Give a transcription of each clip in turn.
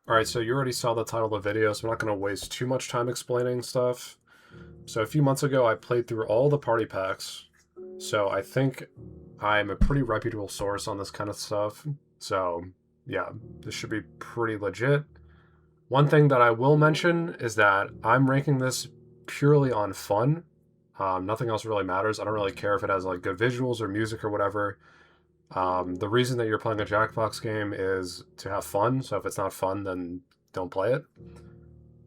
Alright, so you already saw the title of the video, so I'm not going to waste too much time explaining stuff. So a few months ago, I played through all the party packs. So I think I'm a pretty reputable source on this kind of stuff. So yeah, this should be pretty legit. One thing that I will mention is that I'm ranking this purely on fun. Nothing else really matters. I don't really care if it has like good visuals or music or whatever. The reason that you're playing a Jackbox game is to have fun. So if it's not fun, then don't play it.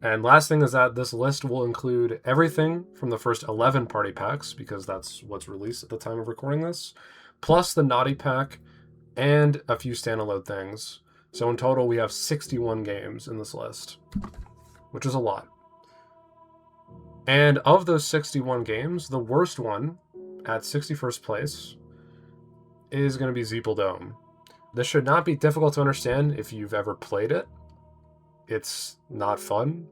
And last thing is that this list will include everything from the first 11 party packs, because that's what's released at the time of recording this, plus the Naughty Pack and a few standalone things. So in total, we have 61 games in this list, which is a lot. And of those 61 games, the worst one at 61st place is going to be Zeeple Dome. This should not be difficult to understand if you've ever played it. It's not fun.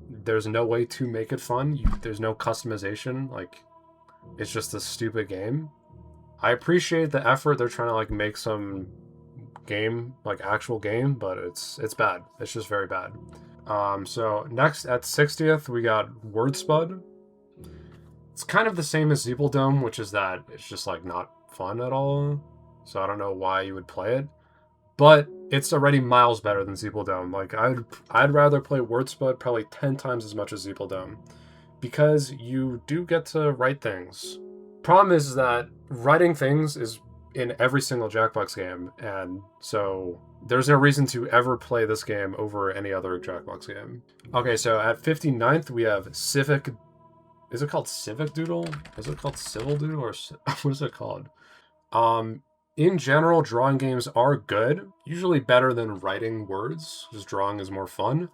There's no way to make it fun. There's no customization. Like, it's just a stupid game. I appreciate the effort. They're trying to like make some game, like actual game, but it's bad. It's just very bad. So next at 60th, we got Word Spud. It's kind of the same as Zeeple Dome, which is that it's just like not fun at all. So I don't know why you would play it. But it's already miles better than Zeeple Dome. Like, I'd rather play Word Spud probably 10 times as much as Zeeple Dome, because you do get to write things. Problem is that writing things is in every single Jackbox game, and so there's no reason to ever play this game over any other Jackbox game. Okay, so at 59th, we have Civic. Is it called Civic Doodle? Is it called Civil Doodle, or what is it called? In general, drawing games are good, usually better than writing words, because drawing is more fun.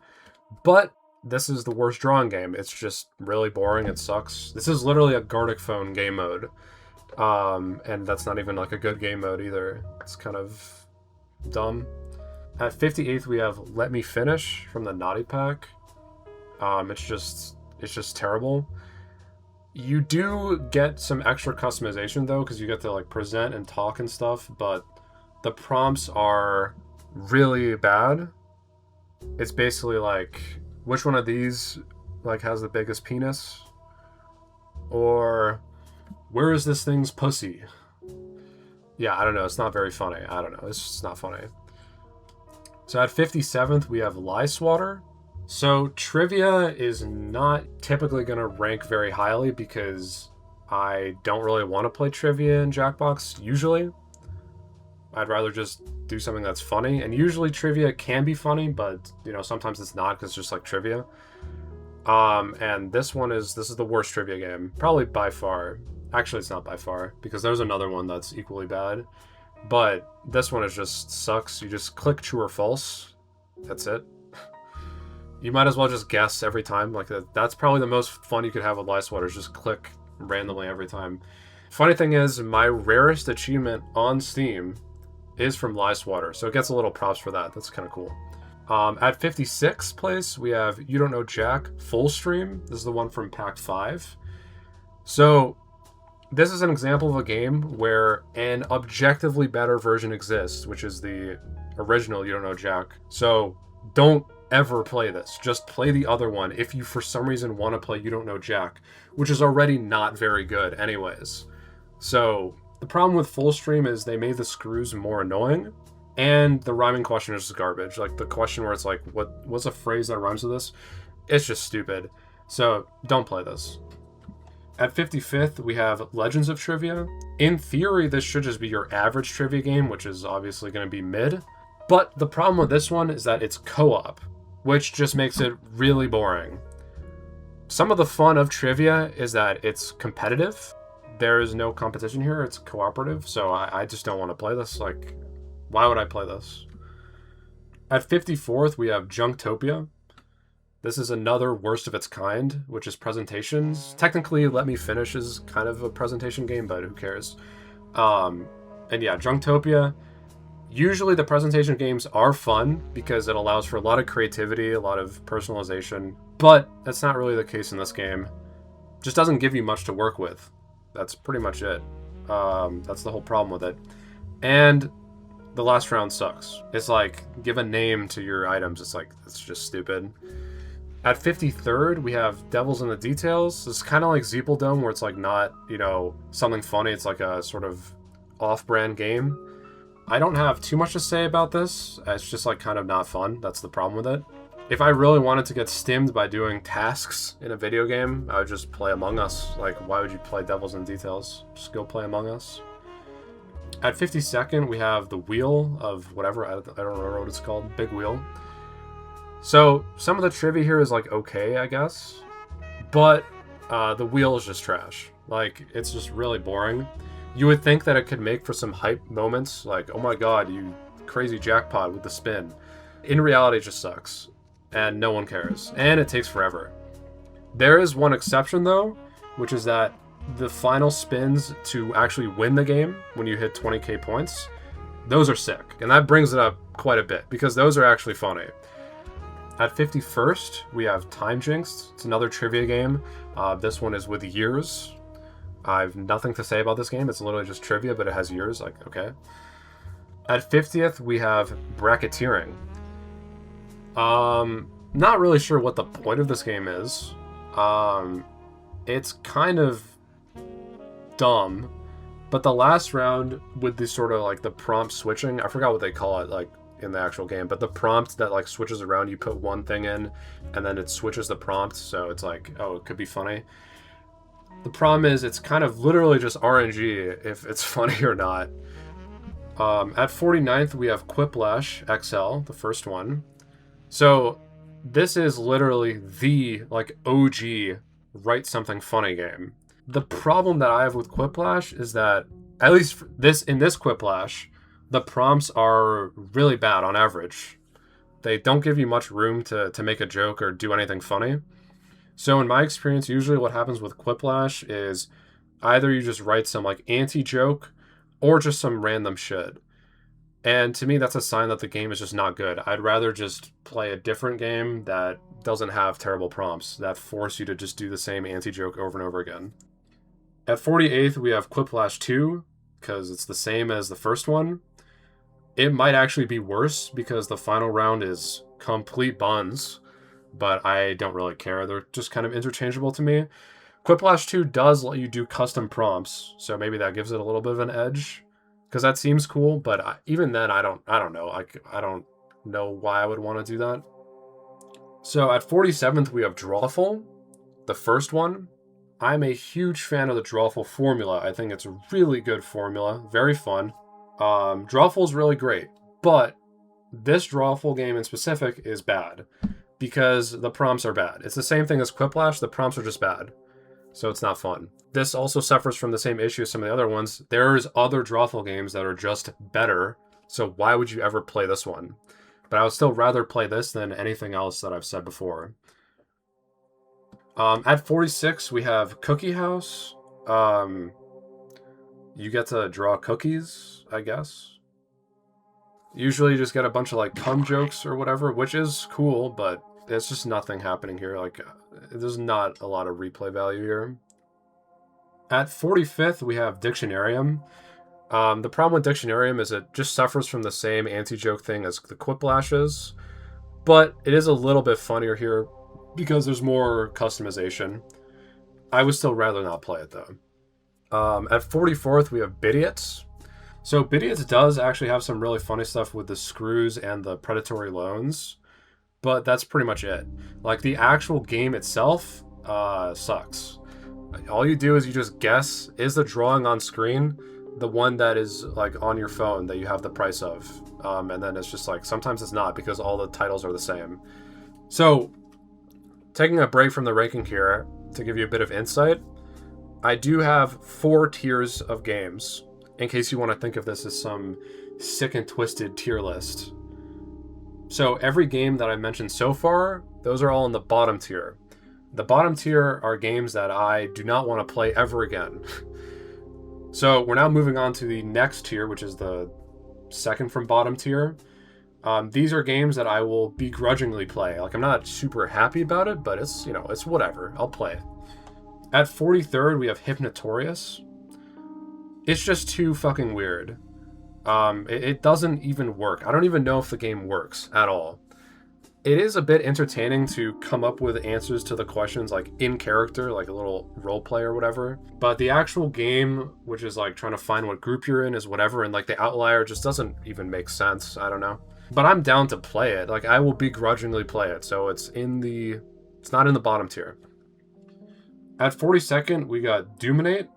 But this is the worst drawing game. It's just really boring. It sucks. This is literally a Gartic Phone game mode. And that's not even like a good game mode either. It's kind of dumb. At 58th, we have Let Me Finish from the Naughty Pack. It's just terrible. You do get some extra customization though, because you get to like present and talk and stuff, but the prompts are really bad. It's basically like, which one of these like has the biggest penis? Or where is this thing's pussy? Yeah, I don't know. It's not very funny. I don't know. It's just not funny. So at 57th, we have Lie Swatter. So trivia is not typically going to rank very highly because I don't really want to play trivia in Jackbox usually. I'd rather just do something that's funny, and usually trivia can be funny, but you know, sometimes it's not because it's just like trivia. And this is the worst trivia game, probably by far. Actually, it's not by far, because there's another one that's equally bad, but this one is just sucks. You just click true or false. That's it. You might as well just guess every time. Like that's probably the most fun you could have with Lie Swatter, is just click randomly every time. Funny thing is, my rarest achievement on Steam is from Lie Swatter, so it gets a little props for that. That's kind of cool. At 56th place, we have You Don't Know Jack Full Stream. This is the one from Pack 5. So this is an example of a game where an objectively better version exists, which is the original You Don't Know Jack. So don't ever play this. Just play the other one if you for some reason want to play You Don't Know Jack, which is already not very good anyways. So the problem with Full Stream is they made the screws more annoying, and the rhyming question is just garbage. Like the question where it's like, what's a phrase that rhymes with this? It's just stupid. So don't play this. At 55th, we have Legends of Trivia. In theory, this should just be your average trivia game, which is obviously going to be mid. But the problem with this one is that it's co-op, which just makes it really boring. Some of the fun of trivia is that it's competitive. There is no competition here. It's cooperative. So I just don't want to play this. Like, why would I play this? At 54th, we have Junktopia. This is another worst of its kind, which is presentations. Technically, Let Me Finish is kind of a presentation game, but who cares? And yeah, Junktopia. Usually the presentation games are fun because it allows for a lot of creativity, a lot of personalization, but that's not really the case in this game. Just doesn't give you much to work with. That's pretty much it. That's the whole problem with it. And the last round sucks. It's like, give a name to your items. It's like, it's just stupid. At 53rd, we have Devils in the Details. It's kind of like Zeepeldome, where it's like not, you know, something funny. It's like a sort of off-brand game. I don't have too much to say about this. It's just like kind of not fun. That's the problem with it. If I really wanted to get stimmed by doing tasks in a video game, I would just play Among Us. Like, why would you play Devils in Details? Just go play Among Us. At 52nd, we have the Wheel of whatever. I don't remember what it's called. Big Wheel. So, some of the trivia here is, like, okay, I guess. But the wheel is just trash. Like, it's just really boring. You would think that it could make for some hype moments. Like, oh my god, you crazy jackpot with the spin. In reality, it just sucks. And no one cares. And it takes forever. There is one exception, though, which is that the final spins to actually win the game, when you hit 20k points, those are sick. And that brings it up quite a bit, because those are actually funny. At 51st, we have Time Jinxed. It's another trivia game. This one is with years. I have nothing to say about this game. It's literally just trivia, but it has years. Like, okay. At 50th, we have Bracketeering. Not really sure what the point of this game is. It's kind of dumb, but the last round with the sort of like the prompt switching, I forgot what they call it like in the actual game, but the prompt that like switches around, you put one thing in and then it switches the prompt, so it's like, oh, it could be funny. The problem is it's kind of literally just RNG if it's funny or not. At 49th, we have Quiplash XL, the first one. So this is literally the like OG write something funny game. The problem that I have with Quiplash is that, at least in this Quiplash, the prompts are really bad on average. They don't give you much room to make a joke or do anything funny. So in my experience, usually what happens with Quiplash is either you just write some like anti-joke or just some random shit. And to me, that's a sign that the game is just not good. I'd rather just play a different game that doesn't have terrible prompts, that force you to just do the same anti-joke over and over again. At 48th, we have Quiplash 2, because it's the same as the first one. It might actually be worse, because the final round is complete buns, but I don't really care. They're just kind of interchangeable to me. Quiplash 2 does let you do custom prompts, so maybe that gives it a little bit of an edge, because that seems cool, but even then, I don't know. I don't know why I would want to do that. So at 47th, we have Drawful, the first one. I'm a huge fan of the Drawful formula. I think it's a really good formula, very fun. Drawful is really great, but this Drawful game in specific is bad because the prompts are bad. It's the same thing as Quiplash, the prompts are just bad, so it's not fun. This also suffers from the same issue as some of the other ones. There's other Drawful games that are just better, so why would you ever play this one? But I would still rather play this than anything else that I've said before. At 46, we have Cookie House. You get to draw cookies, I guess. Usually you just get a bunch of like cum jokes or whatever, which is cool, but there's just nothing happening here. Like, there's not a lot of replay value here. At 45th, we have Dictionarium. The problem with Dictionarium is it just suffers from the same anti-joke thing as the Quiplash is, but it is a little bit funnier here because there's more customization. I would still rather not play it, though. At 44th, we have Bidiots. So Bidiots does actually have some really funny stuff with the screws and the predatory loans, but that's pretty much it. Like, the actual game itself sucks. All you do is you just guess, is the drawing on screen the one that is like on your phone that you have the price of? And then it's just like, sometimes it's not because all the titles are the same. So, taking a break from the ranking here to give you a bit of insight, I do have 4 tiers of games, in case you want to think of this as some sick and twisted tier list. So every game that I mentioned so far, those are all in the bottom tier. The bottom tier are games that I do not want to play ever again. So we're now moving on to the next tier, which is the second from bottom tier. These are games that I will begrudgingly play. Like, I'm not super happy about it, but it's, you know, it's whatever. I'll play it. At 43rd, we have Hypnotorious. It's just too fucking weird. It doesn't even work. I don't even know if the game works at all. It is a bit entertaining to come up with answers to the questions like in character, like a little role play or whatever. But the actual game, which is like trying to find what group you're in, is whatever, and like the outlier just doesn't even make sense. I don't know. But I'm down to play it. Like I will begrudgingly play it. So it's not in the bottom tier. At 42nd, we got Dominate.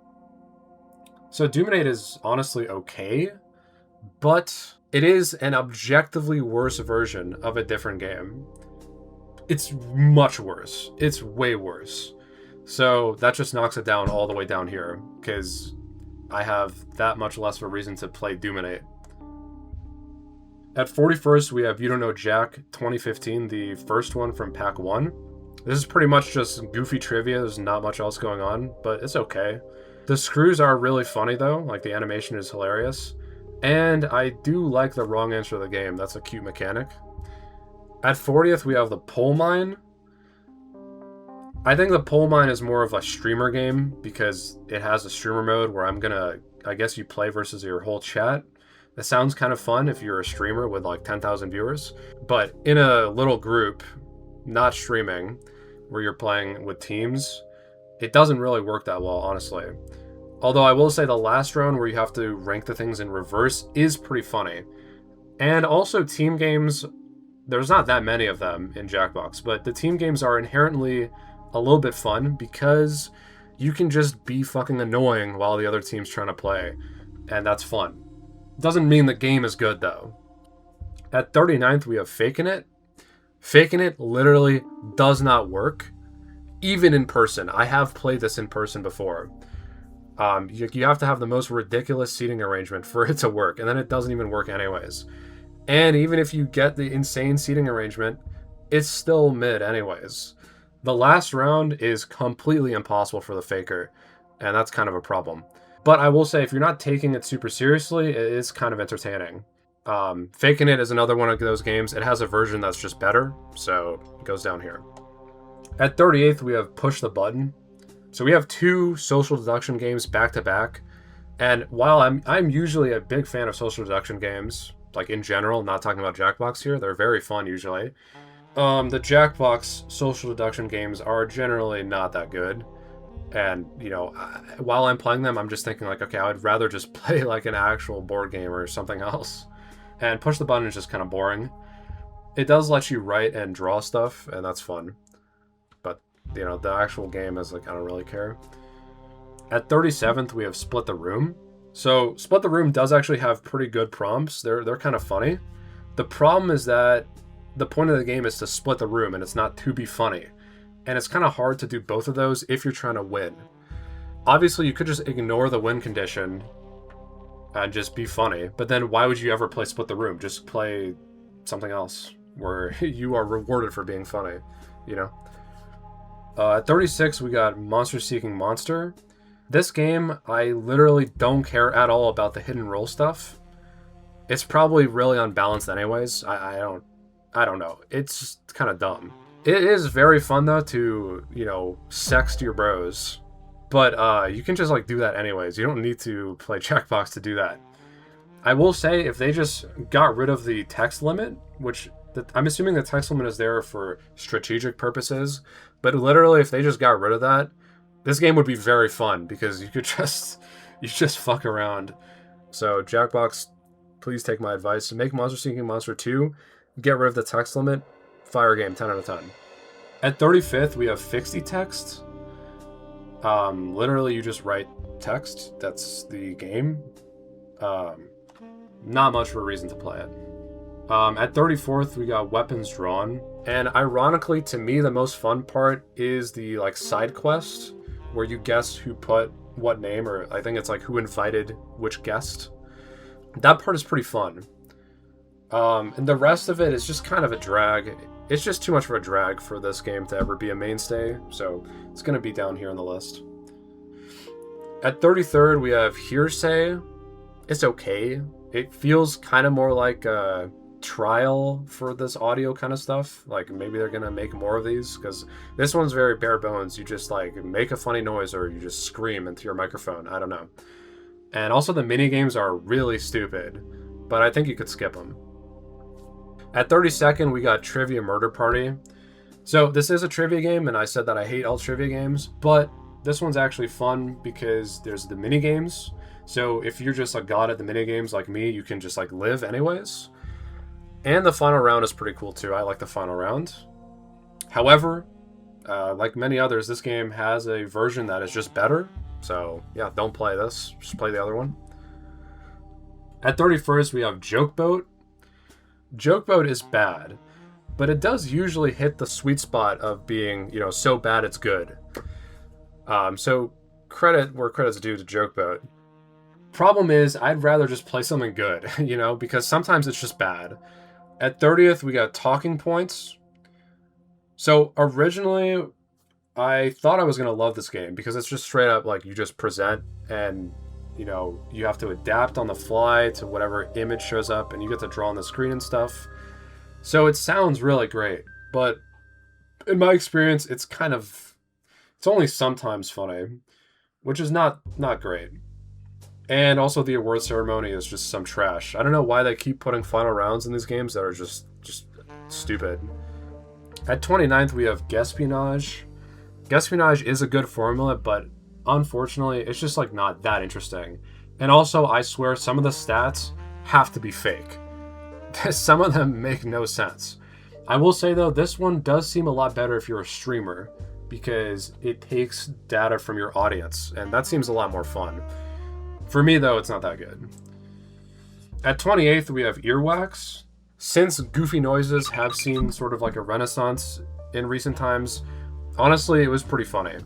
So Dominate is honestly okay, but it is an objectively worse version of a different game. It's much worse. It's way worse. So that just knocks it down all the way down here, because I have that much less of a reason to play Dominate. At 41st, we have You Don't Know Jack 2015, the first one from Pack 1. This is pretty much just goofy trivia. There's not much else going on, but it's okay. The screws are really funny, though. Like, the animation is hilarious. And I do like the wrong answer of the game. That's a cute mechanic. At 40th, we have the Pole Mine. I think the Pole Mine is more of a streamer game because it has a streamer mode where I guess you play versus your whole chat. That sounds kind of fun if you're a streamer with like 10,000 viewers. But in a little group, not streaming, where you're playing with teams, it doesn't really work that well, honestly. Although I will say the last round where you have to rank the things in reverse is pretty funny. And also team games, there's not that many of them in Jackbox, but the team games are inherently a little bit fun because you can just be fucking annoying while the other team's trying to play, and that's fun. Doesn't mean the game is good, though. At 39th, we have Fakin' It. Fakin' It literally does not work, even in person. I have played this in person before. You have to have the most ridiculous seating arrangement for it to work, and then it doesn't even work anyways. And even if you get the insane seating arrangement, it's still mid anyways. The last round is completely impossible for the faker, and that's kind of a problem. But I will say, if you're not taking it super seriously, it is kind of entertaining. Fakin' It is another one of those games. It has a version that's just better, so it goes down here. At 38th, we have Push the Button. So we have two social deduction games back to back. And while I'm usually a big fan of social deduction games, like in general, not talking about Jackbox here, they're very fun usually. The Jackbox social deduction games are generally not that good. And, you know, while I'm playing them, I'm just thinking like, okay, I would rather just play like an actual board game or something else. And Push the Button is just kind of boring. It does let you write and draw stuff, and that's fun. But, you know, the actual game is like, I don't really care. At 37th, we have Split the Room. So Split the Room does actually have pretty good prompts. They're kind of funny. The problem is that the point of the game is to split the room, and it's not to be funny. And it's kind of hard to do both of those if you're trying to win. Obviously, you could just ignore the win condition and just be funny. But then why would you ever play Split the Room? Just play something else where you are rewarded for being funny, you know? At 36, we got Monster Seeking Monster. This game, I literally don't care at all about the hidden roll stuff. It's probably really unbalanced anyways. I don't know. It's kind of dumb. It is very fun, though, to, you know, sext your bros. But you can just, like, do that anyways. You don't need to play Jackbox to do that. I will say, if they just got rid of the text limit, which I'm assuming the text limit is there for strategic purposes, but literally, if they just got rid of that, this game would be very fun, because you could just fuck around. So, Jackbox, please take my advice. Make Monster Seeking Monster 2, get rid of the text limit, fire game, 10 out of 10. At 35th, we have Fixie Text. Literally, you just write text. That's the game. Not much of a reason to play it. At 34th, we got Weapons Drawn. And ironically, to me, the most fun part is the like side quest, where you guess who put what name, or I think it's like who invited which guest. That part is pretty fun. And the rest of it is just kind of a drag. It's just too much of a drag for this game to ever be a mainstay, so it's going to be down here on the list. At 33rd, we have Hearsay. It's okay. It feels kind of more like a trial for this audio kind of stuff. Like, maybe they're going to make more of these, because this one's very bare bones. You just, like, make a funny noise, or you just scream into your microphone. I don't know. And also the mini games are really stupid, but I think you could skip them. At 32nd, we got Trivia Murder Party. So this is a trivia game, and I said that I hate all trivia games, but this one's actually fun because there's the mini games. So if you're just a god at the mini games like me, you can just like live anyways. And the final round is pretty cool too. I like the final round. However, like many others, this game has a version that is just better. So yeah, don't play this. Just play the other one. At 31st, we have Joke Boat. Joke Boat is bad, but it does usually hit the sweet spot of being, so bad it's good. So credit where credit's due to Joke Boat. Problem is, I'd rather just play something good, because sometimes it's just bad. At 30th, we got Talking Points. So originally, I thought I was going to love this game because it's just straight up like you just present and, you have to adapt on the fly to whatever image shows up and you get to draw on the screen and stuff. So it sounds really great, but in my experience, it's only sometimes funny, which is not great. And also the award ceremony is just some trash. I don't know why they keep putting final rounds in these games that are just stupid. At 29th, we have Guespionage. Guespionage is a good formula, but unfortunately, it's just like not that interesting. And also, I swear, some of the stats have to be fake. Some of them make no sense. I will say though, this one does seem a lot better if you're a streamer, because it takes data from your audience, and that seems a lot more fun. For me though, it's not that good. At 28th, we have Earwax. Since goofy noises have seen sort of like a renaissance in recent times, honestly, it was pretty funny.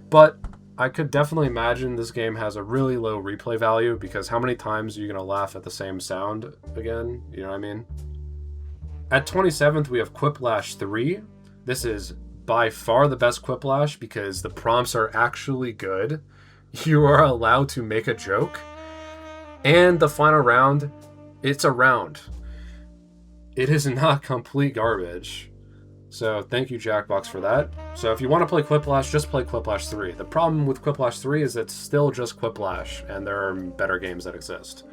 But I could definitely imagine this game has a really low replay value, because how many times are you going to laugh at the same sound again? You know what I mean? At 27th, we have Quiplash 3. This is by far the best Quiplash because the prompts are actually good. You are allowed to make a joke. And the final round, it's a round. It is not complete garbage. So thank you, Jackbox, for that. So if you want to play Quiplash, just play Quiplash 3. The problem with Quiplash 3 is it's still just Quiplash, and there are better games that exist.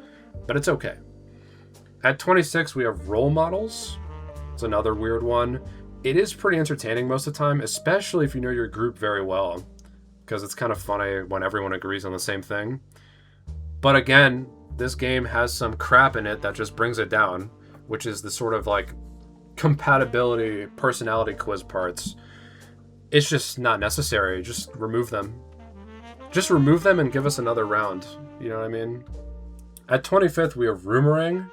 But it's okay. At 26, we have Role Models. It's another weird one. It is pretty entertaining most of the time, especially if you know your group very well, because it's kind of funny when everyone agrees on the same thing. But again, this game has some crap in it that just brings it down, which is the sort of like compatibility personality quiz parts. It's just not necessary. Just remove them. Just remove them and give us another round. You know what I mean? At 25th, we have Rumoring.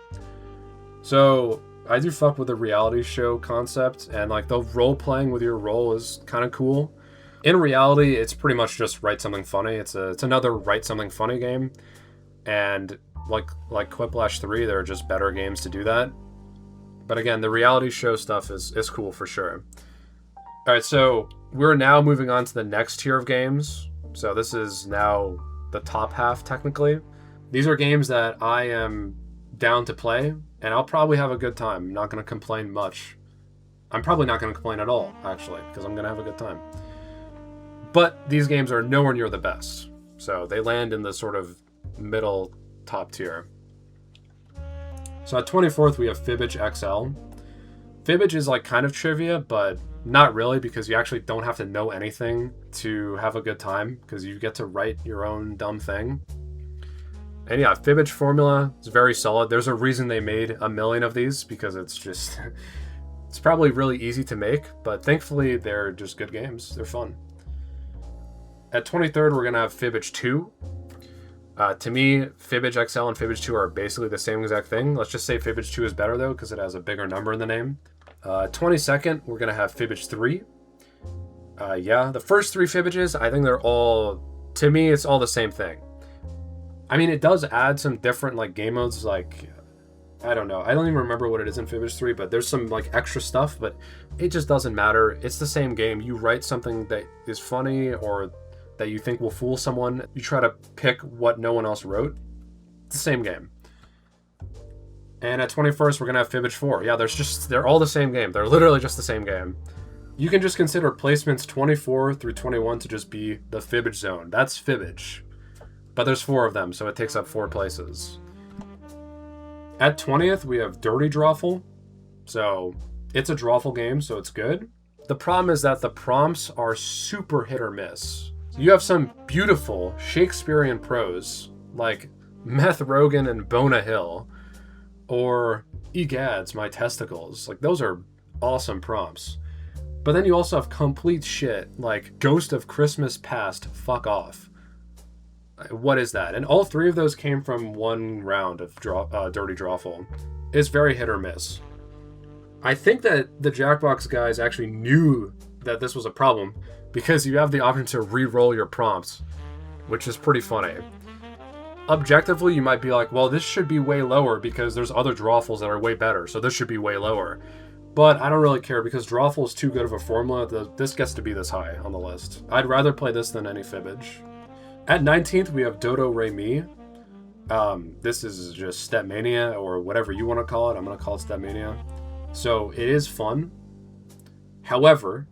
So I do fuck with the reality show concept, and like the role playing with your role is kind of cool. In reality, it's pretty much just write something funny. It's another write something funny game, and like Quiplash 3, there are just better games to do that. But again, the reality show stuff is cool for sure. All right, so we're now moving on to the next tier of games. So this is now the top half, technically. These are games that I am down to play, and I'll probably have a good time. I'm not going to complain much. I'm probably not going to complain at all, actually, because I'm going to have a good time. But these games are nowhere near the best. So they land in the sort of middle top tier. So at 24th, we have Fibbage XL. Fibbage is like kind of trivia, but not really, because you actually don't have to know anything to have a good time, because you get to write your own dumb thing. And yeah, Fibbage formula is very solid. There's a reason they made 1 million of these, because it's just, it's probably really easy to make, but thankfully they're just good games. They're fun. At 23rd, we're going to have Fibbage 2. To me, Fibbage XL and Fibbage 2 are basically the same exact thing. Let's just say Fibbage 2 is better, though, because it has a bigger number in the name. 22nd, we're going to have Fibbage 3. Yeah, the first 3 Fibbages, I think they're all, to me, it's all the same thing. I mean, it does add some different, like, game modes, like, I don't know. I don't even remember what it is in Fibbage 3, but there's some, like, extra stuff, but it just doesn't matter. It's the same game. You write something that is funny or that you think will fool someone. You try to pick what no one else wrote. It's the same game. And at 21st, we're going to have Fibbage 4. Yeah, they're all the same game. They're literally just the same game. You can just consider placements 24 through 21 to just be the Fibbage zone. That's Fibbage. But there's 4 of them, so it takes up 4 places. At 20th, we have Dirty Drawful. So it's a drawful game, so it's good. The problem is that the prompts are super hit or miss. You have some beautiful Shakespearean prose, like Meth Rogan and Bona Hill, or Egads, my testicles. Like, those are awesome prompts. But then you also have complete shit, like Ghost of Christmas Past, fuck off. What is that? And all 3 of those came from one round of Dirty Drawful. It's very hit or miss. I think that the Jackbox guys actually knew that this was a problem, because you have the option to re-roll your prompts, which is pretty funny. Objectively, you might be like, well, this should be way lower because there's other drawfuls that are way better, so this should be way lower. But I don't really care, because drawful is too good of a formula that this gets to be this high on the list. I'd rather play this than any fibbage. At 19th, we have Dodo Re Mi. This is just Stepmania, or whatever you want to call it. I'm going to call it Stepmania. So it is fun. However,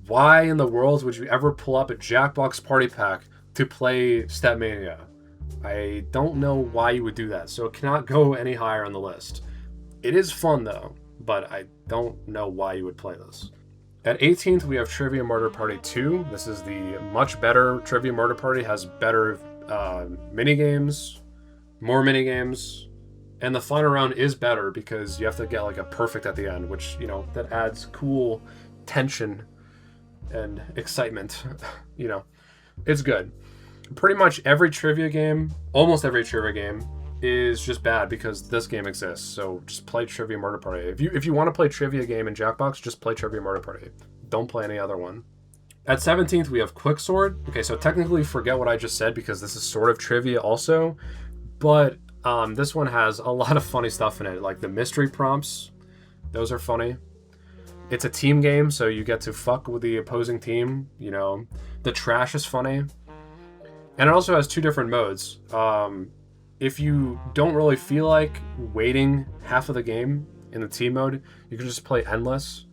why in the world would you ever pull up a Jackbox party pack to play Stepmania? I don't know why you would do that, so it cannot go any higher on the list. It is fun though, but I don't know why you would play this. At 18th, we have Trivia Murder Party 2. This is the much better Trivia Murder Party, has better minigames, more minigames, and the final round is better because you have to get like a perfect at the end, which, you know, that adds cool tension and excitement. You know, it's good. Pretty much every trivia game, almost every trivia game, is just bad because this game exists. So just play Trivia Murder Party. If you want to play trivia game in Jackbox, just play Trivia Murder Party. Don't play any other one. At 17th, we have Quicksword. Okay, so technically forget what I just said because this is sort of trivia also, but this one has a lot of funny stuff in it, like the mystery prompts. Those are funny. It's a team game, so you get to fuck with the opposing team. You know, the trash is funny. And it also has 2 different modes. If you don't really feel like waiting half of the game in the team mode, you can just play Endless.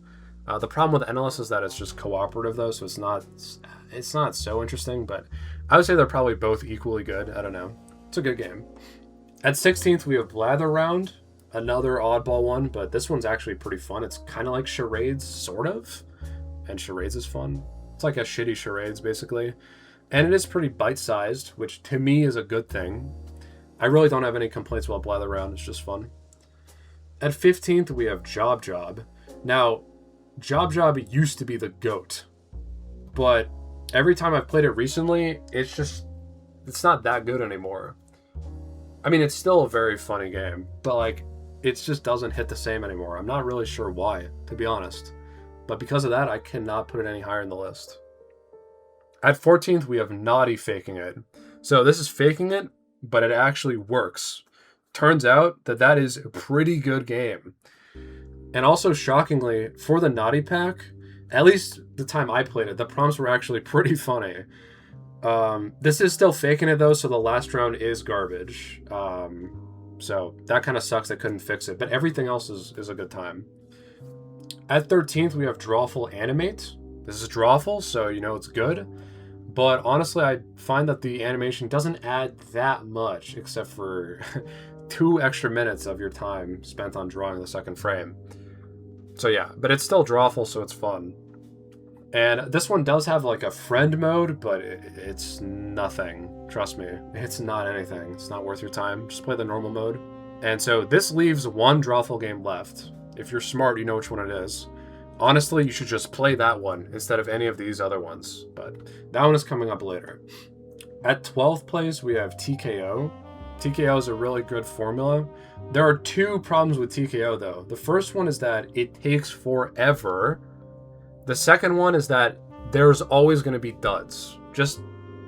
The problem with Endless is that it's just cooperative though, so it's not so interesting, but I would say they're probably both equally good. I don't know. It's a good game. At 16th, we have Blather Round, another oddball one, but this one's actually pretty fun. It's kind of like Charades, sort of, and Charades is fun. It's like a shitty Charades, basically. And it is pretty bite-sized, which to me is a good thing. I really don't have any complaints about Blather Round. It's just fun. At 15th, we have Job Job. Now, Job Job used to be the GOAT, but every time I've played it recently, it's not that good anymore. I mean, it's still a very funny game, but like, it just doesn't hit the same anymore. I'm not really sure why, to be honest. But because of that, I cannot put it any higher in the list. At 14th, we have Naughty Faking It. So this is faking it, but it actually works. Turns out that is a pretty good game. And also, shockingly, for the Naughty Pack, at least the time I played it, the prompts were actually pretty funny. This is still faking it though, so the last round is garbage. So that kind of sucks. I couldn't fix it, but everything else is a good time. At 13th, we have Drawful Animate. This is Drawful, so you know it's good. But honestly, I find that the animation doesn't add that much, except for 2 extra minutes of your time spent on drawing the second frame. So yeah, but it's still Drawful, so it's fun. And this one does have like a friend mode, but it's nothing. Trust me, it's not anything. It's not worth your time. Just play the normal mode. And so this leaves 1 Drawful game left. If you're smart, you know which one it is. Honestly, you should just play that one instead of any of these other ones, but that one is coming up later. At 12th place, we have TKO. TKO is a really good formula. There are 2 problems with TKO though. The first one is that it takes forever. The second one is that there's always going to be duds, just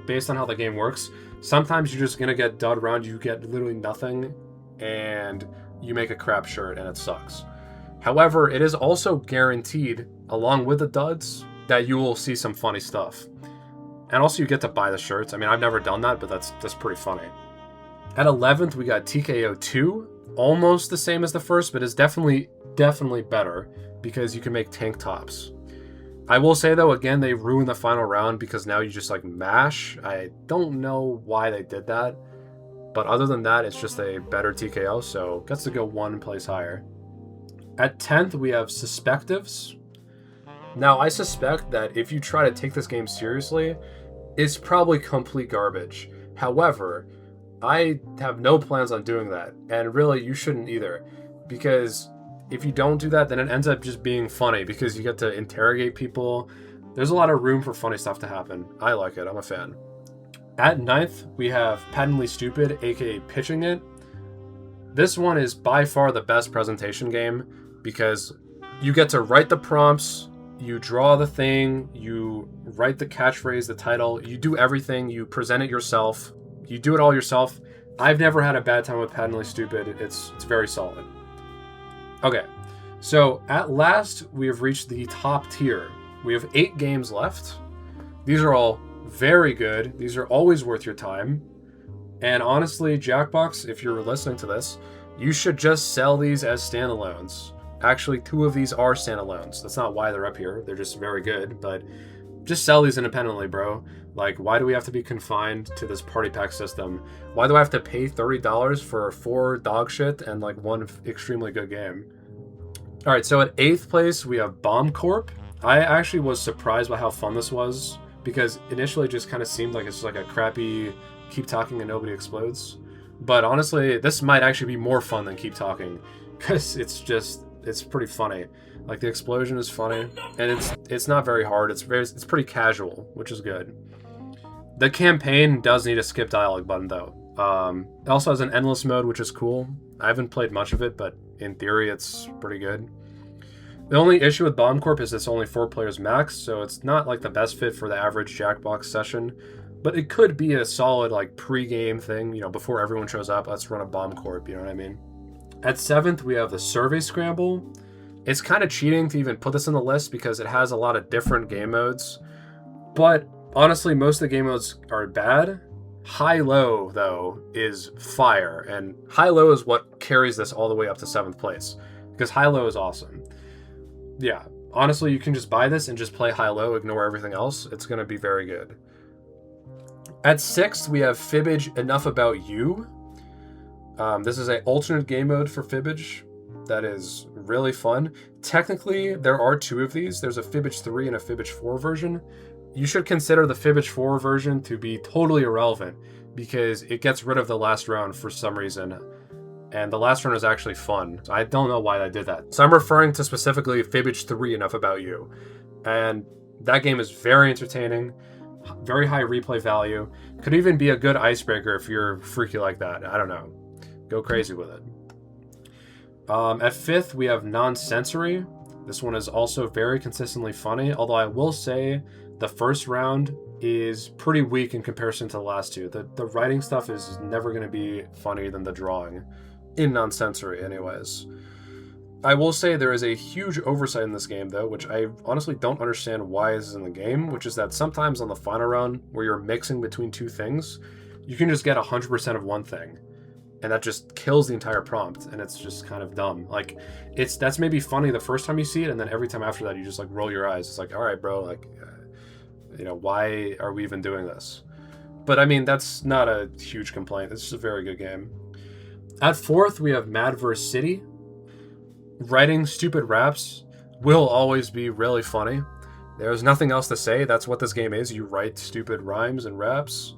based on how the game works. Sometimes you're just going to get dud round, you get literally nothing, and you make a crap shirt and it sucks. However, it is also guaranteed, along with the duds, that you will see some funny stuff. And also you get to buy the shirts. I mean, I've never done that, but that's pretty funny. At 11th, we got TKO 2. Almost the same as the first, but it's definitely better because you can make tank tops. I will say, though, again, they ruined the final round because now you just, like, mash. I don't know why they did that. But other than that, it's just a better TKO, so gets to go one place higher. At 10th, we have Suspectives. Now, I suspect that if you try to take this game seriously, it's probably complete garbage. However, I have no plans on doing that, and really, you shouldn't either. Because if you don't do that, then it ends up just being funny, because you get to interrogate people. There's a lot of room for funny stuff to happen. I like it. I'm a fan. At 9th, we have Patently Stupid, aka Pitching It. This one is by far the best presentation game because you get to write the prompts, you draw the thing, you write the catchphrase, the title, you do everything, you present it yourself, you do it all yourself. I've never had a bad time with Patently Stupid. It's very solid. Okay, so at last, we have reached the top tier. We have 8 games left. These are all very good. These are always worth your time. And honestly, Jackbox, if you're listening to this, you should just sell these as standalones. Actually, 2 of these are standalones. That's not why they're up here. They're just very good, but just sell these independently, bro. Like, why do we have to be confined to this party pack system? Why do I have to pay $30 for 4 dog shit and like 1 extremely good game? All right, so at 8th place, we have Bomb Corp. I actually was surprised by how fun this was, because initially it just kind of seemed like it's like a crappy Keep Talking and Nobody Explodes. But honestly, this might actually be more fun than Keep Talking, because it's pretty funny. Like, the explosion is funny, and it's not very hard. It's pretty casual, which is good. The campaign does need a skip dialogue button, though. It also has an endless mode, which is cool. I haven't played much of it, but in theory, it's pretty good. The only issue with Bomb Corp is it's only 4 players max, so it's not like the best fit for the average Jackbox session, but it could be a solid like pre-game thing, you know, before everyone shows up, let's run a Bomb Corp, you know what I mean? At 7th, we have the Survey Scramble. It's kind of cheating to even put this in the list because it has a lot of different game modes, but honestly, most of the game modes are bad. High-Low, though, is fire, and High-Low is what carries this all the way up to 7th place, because High-Low is awesome. Yeah, honestly, you can just buy this and just play High-Low, ignore everything else. It's going to be very good. At 6th, we have Fibbage Enough About You. This is an alternate game mode for Fibbage that is really fun. Technically, there are 2 of these. There's a Fibbage 3 and a Fibbage 4 version. You should consider the Fibbage 4 version to be totally irrelevant because it gets rid of the last round for some reason. And the last round is actually fun. I don't know why I did that. So I'm referring to specifically Fibbage 3 Enough About You. And that game is very entertaining, very high replay value. Could even be a good icebreaker if you're freaky like that. I don't know. Go crazy with it. At 5th, we have Nonsensory. This one is also very consistently funny, although I will say the first round is pretty weak in comparison to the last 2. The writing stuff is never going to be funnier than the drawing. In Nonsensory, anyways. I will say there is a huge oversight in this game, though, which I honestly don't understand why is in the game, which is that sometimes on the final round, where you're mixing between 2 things, you can just get 100% of one thing. And that just kills the entire prompt, and it's just kind of dumb. Like, that's maybe funny the first time you see it, and then every time after that, you just, like, roll your eyes. It's like, all right, bro, like, you know, why are we even doing this? But, I mean, that's not a huge complaint. It's just a very good game. At 4th, we have Madverse City. Writing stupid raps will always be really funny. There's nothing else to say. That's what this game is. You write stupid rhymes and raps.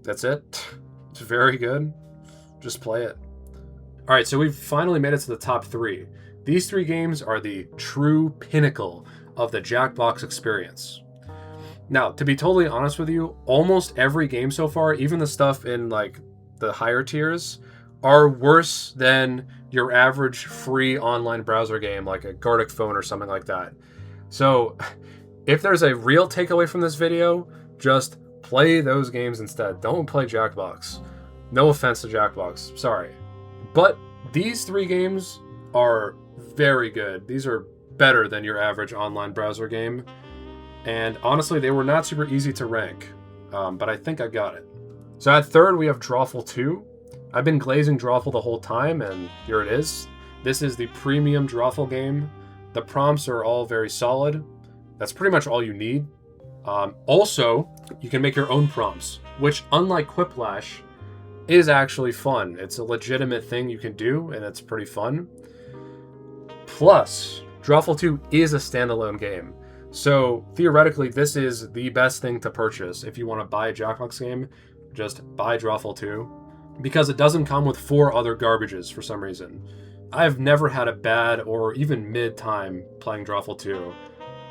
That's it. It's very good. Just play it. All right, so we've finally made it to the top 3. These 3 games are the true pinnacle of the Jackbox experience. Now, to be totally honest with you, almost every game so far, even the stuff in like the higher tiers, are worse than your average free online browser game like a Gartic Phone or something like that. So if there's a real takeaway from this video, just play those games instead. Don't play Jackbox. No offense to Jackbox, sorry. But these 3 games are very good. These are better than your average online browser game. And honestly, they were not super easy to rank, but I think I got it. So at 3rd, we have Drawful 2. I've been glazing Drawful the whole time, and here it is. This is the premium Drawful game. The prompts are all very solid. That's pretty much all you need. Also, you can make your own prompts, which, unlike Quiplash, is actually fun. It's a legitimate thing you can do, and it's pretty fun. Plus, Drawful 2 is a standalone game. So, theoretically, this is the best thing to purchase. If you want to buy a Jackbox game, just buy Drawful 2. Because it doesn't come with 4 other garbages for some reason. I've never had a bad or even mid time playing Drawful 2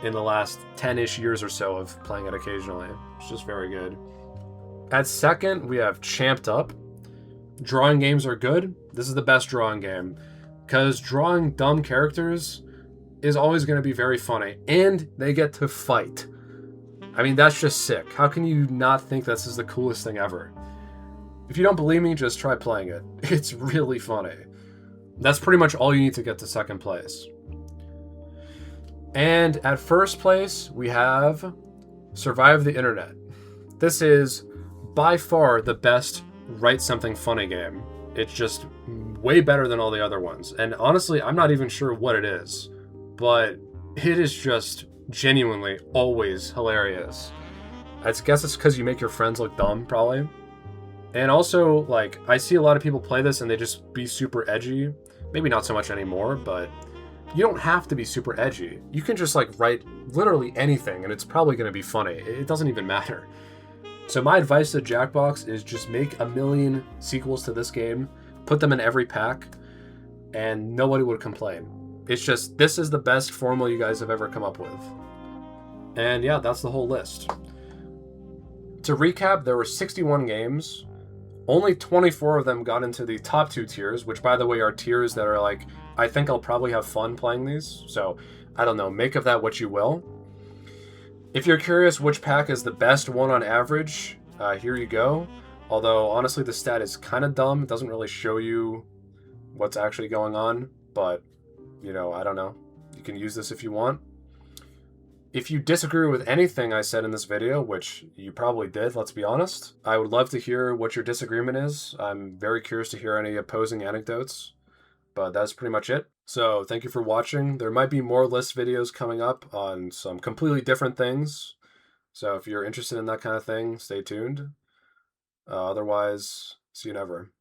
in the last 10-ish years or so of playing it occasionally. It's just very good. At second, we have Champed Up. Drawing games are good. This is the best drawing game. Because drawing dumb characters is always going to be very funny. And they get to fight. I mean, that's just sick. How can you not think this is the coolest thing ever? If you don't believe me, just try playing it. It's really funny. That's pretty much all you need to get to second place. And at first place, we have Survive the Internet. This is by far the best Write Something Funny game. It's just way better than all the other ones. And honestly, I'm not even sure what it is, but it is just genuinely always hilarious. I guess it's because you make your friends look dumb, probably. And also, like, I see a lot of people play this and they just be super edgy. Maybe not so much anymore, but you don't have to be super edgy. You can just, like, write literally anything and it's probably going to be funny. It doesn't even matter. So my advice to Jackbox is just make a million sequels to this game, put them in every pack, and nobody would complain. It's just, this is the best formula you guys have ever come up with. And yeah, that's the whole list. To recap, there were 61 games. Only 24 of them got into the top 2 tiers, which, by the way, are tiers that are like, I think I'll probably have fun playing these. So, I don't know, make of that what you will. If you're curious which pack is the best one on average, here you go. Although, honestly, the stat is kind of dumb. It doesn't really show you what's actually going on. But, you know, I don't know. You can use this if you want. If you disagree with anything I said in this video, which you probably did, let's be honest, I would love to hear what your disagreement is. I'm very curious to hear any opposing anecdotes, but that's pretty much it. So thank you for watching. There might be more list videos coming up on some completely different things. So if you're interested in that kind of thing, stay tuned. Otherwise, see you never.